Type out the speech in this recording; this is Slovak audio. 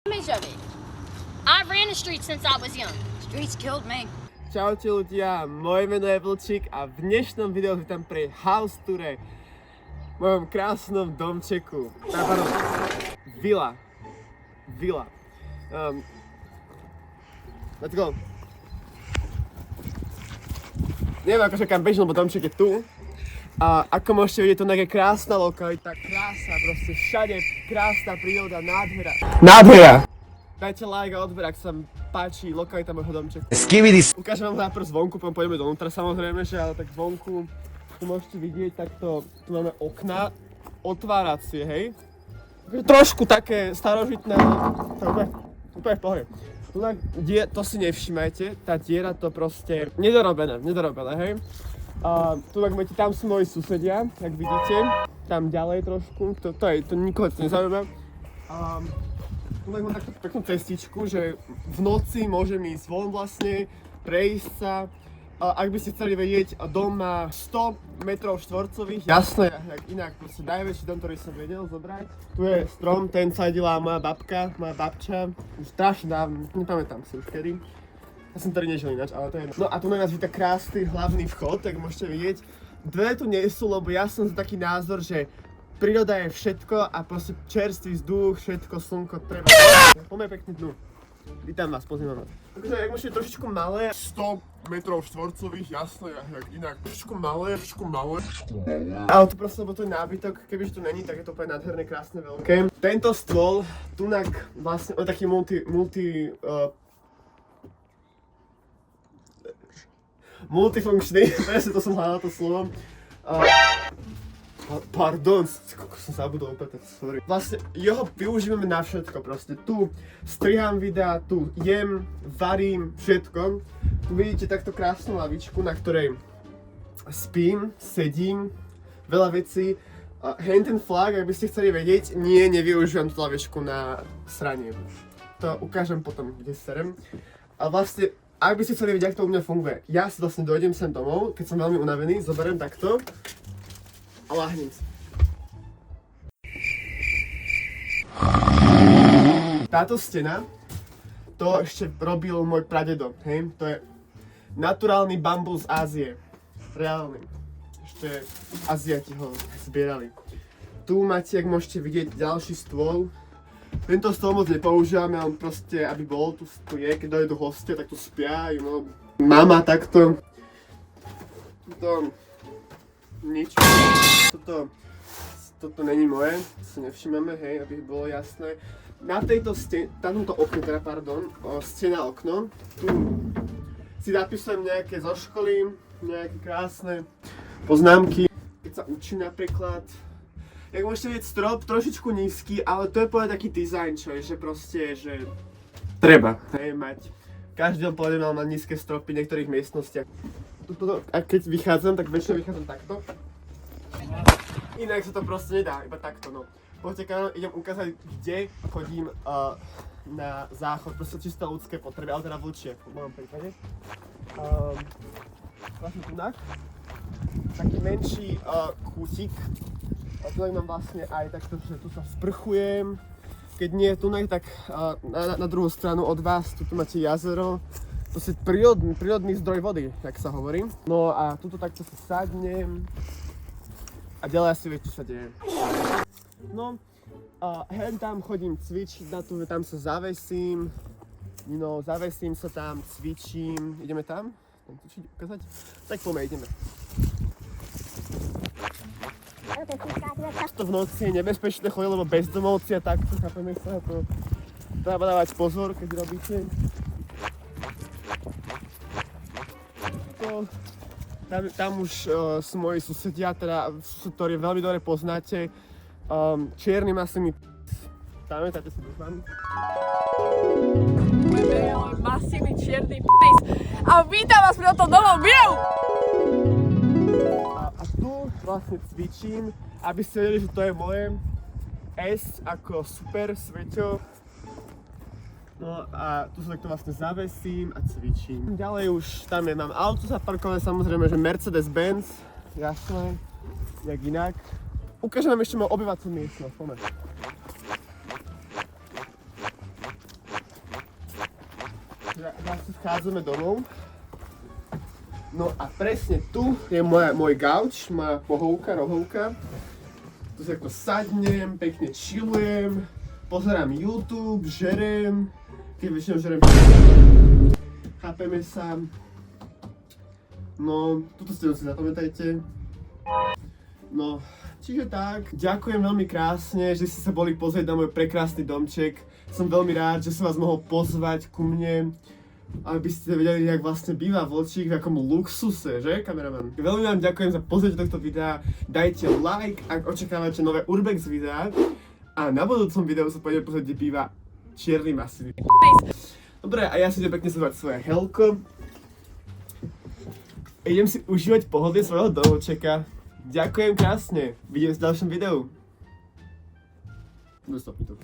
I've ran the streets since I was young. Streets killed me. Čaute ľudia, moje meno je Vlčík a v dnešnom videu vítam pri house toure v mojom krásnom domčeku. Pardon, vila. Let's go. Neviem akože kam bežím, lebo domček je tu. A ako môžete vidieť, to je krásna lokalita, krásna, proste všade krásna príroda, nádhera. Dajte like a odber, ak sa vám páči lokalita môjho domčeku. Ukážem vám najprv zvonku, potom pôjdeme donútra samozrejme, že ale tak zvonku tu môžete vidieť, takto tu máme okná otváracie, hej. Trošku také starožitné, to je úplne v pohode. To si nevšimajte, tá diera to proste nedorobené, hej. Tam sú moji susedia, jak vidíte, tam ďalej trošku, to nikoho nezaujíma. Tu mám takú peknú cestičku, že v noci môžem ísť von vlastne, prejsť sa. Ak by ste chceli vedieť, dom má 100 metrov štvorcových, jasné, jak inak, proste najväčší dom, ktorý som vedel zobrať. Tu je strom, ten sadila moja babča, už strašne dávno, nepamätám si už kedy. Ja som tady nežil ináč, ale to je jedno. No a tu na nás je tak krásny hlavný vchod, tak môžete vidieť. Dvere tu nie sú, lebo ja som za taký názor, že príroda je všetko a proste čerstvý vzduch, všetko, slnko, treba. Poďme pekne dnu. Vítam vás, pozývam vás. Takže jak môžete trošičku malé, 100 metrov štvorcových, jasné, jak inak, trošičku malé. Ale to proste, lebo to je nábytok, kebyže tu není, tak je to úplne nádherné, krásne, veľké. Tento stôl, tunak vlastne, on je taký multifunkčný, presne to som hľadal to slovo. Pardon, som zabudol úplne, sorry. Vlastne jeho využívame na všetko proste. Tu strihám videa, tu jem, varím, všetko. Tu vidíte takto krásnu lavičku, na ktorej spím, sedím, veľa vecí. Ten flag, ak by ste chceli vedieť, nevyužívam tú lavičku na sranie. To ukážem potom, kde serem. A vlastne, ak by ste chceli vedieť, ako to u mňa funguje, ja si vlastne dojdem sem domov, keď som veľmi unavený, zoberiem takto a láhnem si. Táto stena, to ešte robil môj pradedo, hej? To je naturálny bambus z Ázie. Reálny. Ešte Aziati ho zbierali. Tu máte, ak môžete vidieť, ďalší stôl. Tento stôl moc nepoužívame, on proste, aby bol, tu je, keď dojdú hostia, tak tu spia, mama takto. Nič. Toto není moje, to si nevšimame, hej, aby bolo jasné. Na tejto tamto okno, stena okno, tu si zapisujem nejaké zo školy, nejaké krásne poznámky. Keď sa učím napríklad, jak môžete vidieť, strop trošičku nízky, ale to je povedať taký dizajn, čo je, že proste, že treba, hej, mať. Každý povedal mal mať nízke stropy v niektorých miestnostiach. A keď vychádzam, tak väčšinou vychádzam takto. Inak sa to proste nedá, iba takto, no. Poďte kanál, idem ukázať, kde chodím na záchod, proste čisto ľudské potreby, ale teda vlčie, v mojom prípade. Vlastne tunak, taký menší kúsik. A tunak mám vlastne aj takto, že tu sa sprchujem. Keď nie je tunak, tak na druhú stranu od vás, tu máte jazero. To je prírodný zdroj vody, jak sa hovorí. No a tuto takto sa sadnem a ďalej asi viete, čo sa deje. No a tam chodím cvičiť, tam sa zavesím, zavesím sa tam, cvičím. Ideme tam? Cvičiť, ukázať? Tak poďme, ideme. To v noci je nebezpečné chodiť, lebo bezdomovci a takto, chápeme sa, to treba dávať pozor, keď robíte. Tam už sú moji susedia, ktorí veľmi dobre poznáte. Čierny masivný pamätáte si, dúfam. Masívny čierny p***s a vítam vás pri tom novom videu! A tu vlastne cvičím, aby ste vedeli, že to je moje S ako super sveťo. No a tu sa takto vlastne zavesím a cvičím. Ďalej už tam mám auto zaparkované, samozrejme, že Mercedes-Benz, jasné, jak inak. Ukážem vám ešte moju obyvaciu miestnosť, poďme. Zase vchádzame domov. No a presne tu je môj gauč, moja pohovka, rohovka. Tu si ako sadnem, pekne chillujem, pozerám YouTube, žerem, keď väčšinou žerem chápeme sa. No, túto scénu si zapamätajte. No, čiže tak, ďakujem veľmi krásne, že ste sa boli pozrieť na môj prekrásny domček. Som veľmi rád, že som vás mohol pozvať ku mne, aby ste vedeli, jak vlastne býva Vlčík, v akom luxuse, že, kameraman? Veľmi vám ďakujem za pozrieť tohto videa, dajte like, ak očakávate nové Urbex videá. A na budúcom videu sa pôjdeme pozrieť, kde býva Čierny masívny. Dobre, a ja si idem pekne zhovať svoje helko. Idem si užívať pohodlie svojho domovčeka. Ďakujem krásne, vidím sa v ďalšom videu. Dostopni to.